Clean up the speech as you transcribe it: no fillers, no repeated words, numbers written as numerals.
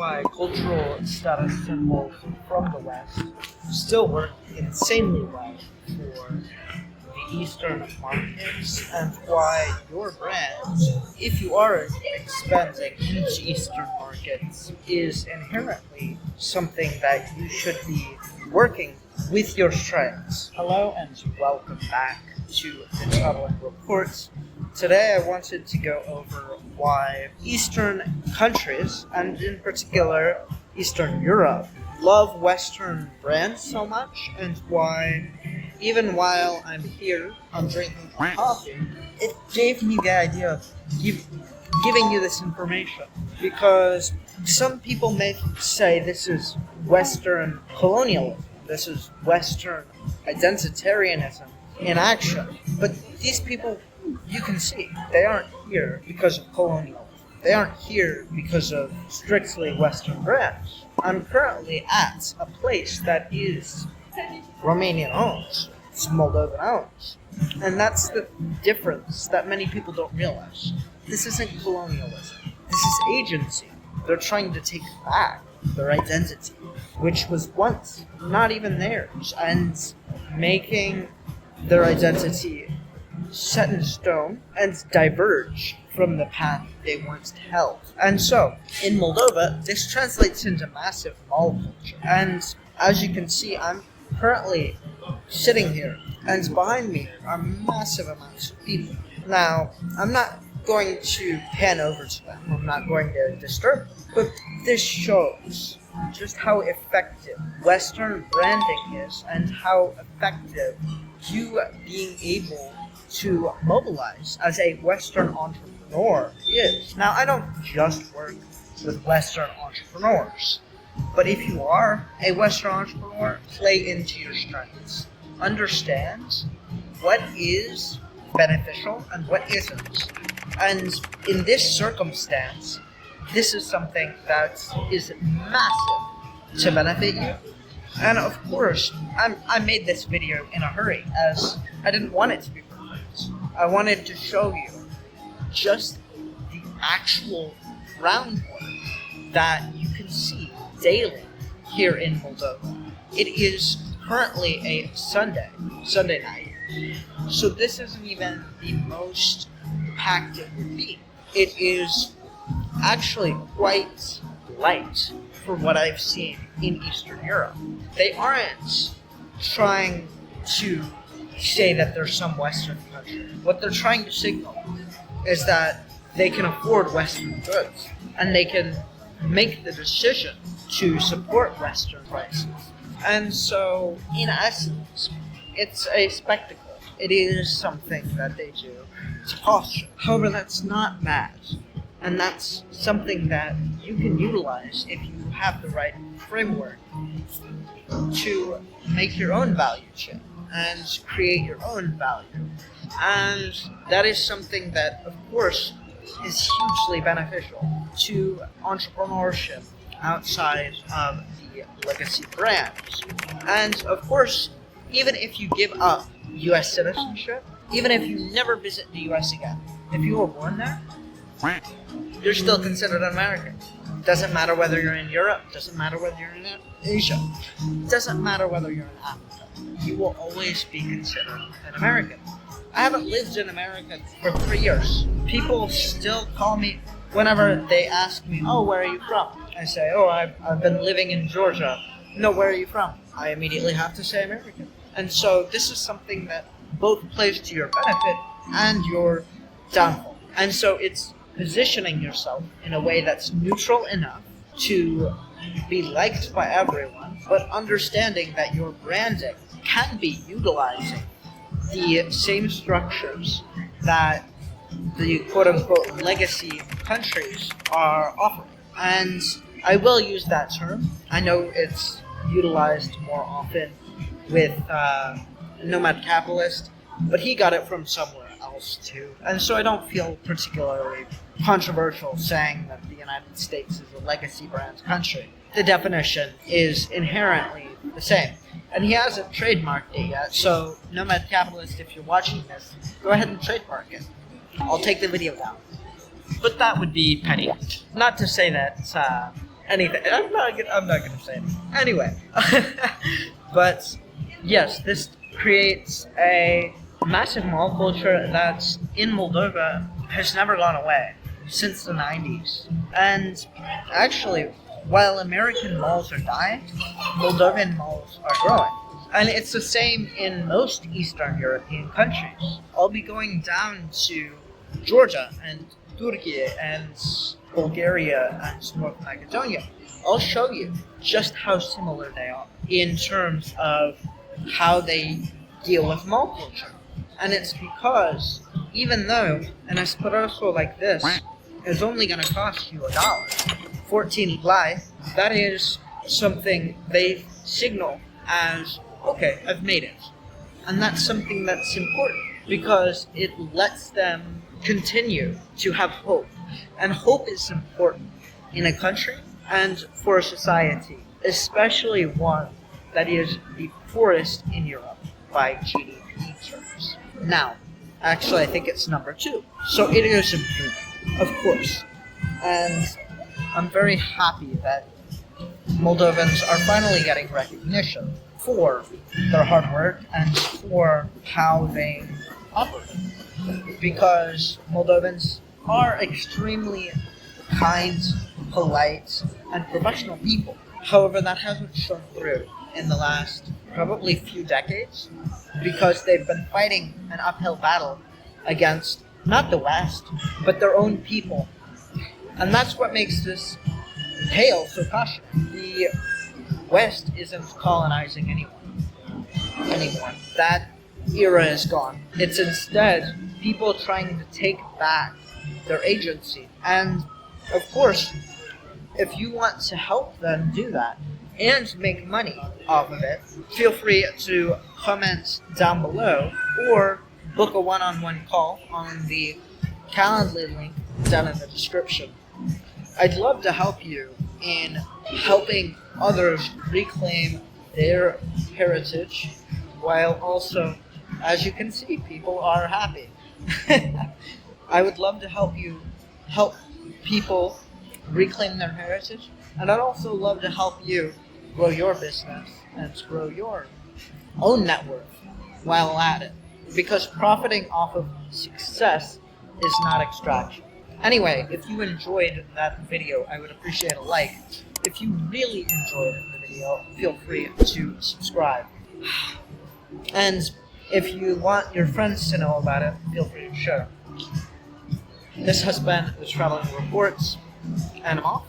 why cultural status symbols from the West still work insanely well for the Eastern markets, and why your brand, if you are expanding into Eastern markets, is inherently something that you should be working with your strengths. Hello and welcome back to the Traveling Reports. Today I wanted to go over why Eastern countries, and in particular Eastern Europe, love Western brands so much, and why even while I'm here, I'm drinking coffee, it gave me the idea of giving you this information. Because some people may say this is Western colonialism, this is Western identitarianism in action. But these people, you can see, they aren't here because of colonialism. They aren't here because of strictly Western brands. I'm currently at a place that is Romanian owned, it's Moldovan owned. And that's the difference that many people don't realize. This isn't colonialism. This is agency. They're trying to take back their identity, which was once not even theirs, and making their identity set in stone and diverge from the path they once held. And so, in Moldova, this translates into massive mall culture. And as you can see, I'm currently sitting here, and behind me are massive amounts of people. Now, I'm not going to pan over to them, I'm not going to disturb them, but this shows just how effective Western branding is, and how effective you being able to mobilize as a Western entrepreneur is. Now, I don't just work with Western entrepreneurs, but if you are a Western entrepreneur, play into your strengths. Understand what is beneficial and what isn't. And in this circumstance, this is something that is massive to benefit you. And of course, I made this video in a hurry, as I didn't want it to be perfect. I wanted to show you just the actual groundwork that you can see daily here in Moldova. It is currently a Sunday night, so this isn't even the most packed it would be. It is actually quite light for what I've seen in Eastern Europe. They aren't trying to say that there's some Western country. What they're trying to signal is that they can afford Western goods, and they can make the decision to support Western prices. And so, in essence, it's a spectacle. It is something that they do to posture. However, that's not bad. And that's something that you can utilize if you have the right framework to make your own value chain and create your own value. And that is something that, of course, is hugely beneficial to entrepreneurship outside of the legacy brands. And of course, even if you give up US citizenship, even if you never visit the US again, if you were born there, you're still considered an American. Doesn't matter whether you're in Europe, doesn't matter whether you're in Asia, doesn't matter whether you're in Africa. You will always be considered an American. I haven't lived in America for 3 years. People still call me whenever they ask me, oh, where are you from? I say, oh, I've been living in Georgia. No, where are you from? I immediately have to say American. And so this is something that both plays to your benefit and your downfall. And so it's positioning yourself in a way that's neutral enough to be liked by everyone, but understanding that your branding can be utilizing the same structures that the quote-unquote legacy countries are offering. And I will use that term. I know it's utilized more often with Nomad Capitalist, but he got it from somewhere else too. And so I don't feel particularly controversial saying that the United States is a legacy brand country. The definition is inherently the same. And he hasn't trademarked it yet, so Nomad Capitalist, if you're watching this, go ahead and trademark it. I'll take the video down. But that would be petty. Not to say that anything. I'm not gonna say anything. Anyway, but yes, this creates a massive mall culture that's in Moldova has never gone away since the 90s. And actually, while American malls are dying, Moldovan malls are growing. And it's the same in most Eastern European countries. I'll be going down to Georgia and Turkey and Bulgaria and North Macedonia. I'll show you just how similar they are in terms of how they deal with mall culture. And it's because even though an espresso like this is only going to cost you $1, 14 lei, that is something they signal as, okay, I've made it. And that's something that's important because it lets them continue to have hope. And hope is important in a country and for a society, especially one that is the poorest in Europe by GDP terms. Now, actually, I think it's number 2. So it is improving, of course. And I'm very happy that Moldovans are finally getting recognition for their hard work and for how they operate. Because Moldovans are extremely kind, polite, and professional people. However, that hasn't shown through in the last probably few decades because they've been fighting an uphill battle against not the West, but their own people. And that's what makes this tale so passionate. The West isn't colonizing anyone anymore. That era is gone. It's instead people trying to take back their agency. And of course, if you want to help them do that and make money off of it, feel free to comment down below or book a one-on-one call on the Calendly link down in the description. I'd love to help you in helping others reclaim their heritage while also, as you can see, people are happy. I would love to help people reclaim their heritage, and I'd also love to help you grow your business and grow your own net worth while at it. Because profiting off of success is not extraction. Anyway, if you enjoyed that video, I would appreciate a like. If you really enjoyed the video, feel free to subscribe. And if you want your friends to know about it, feel free to share. This has been the Traveling Reports, and I'm off.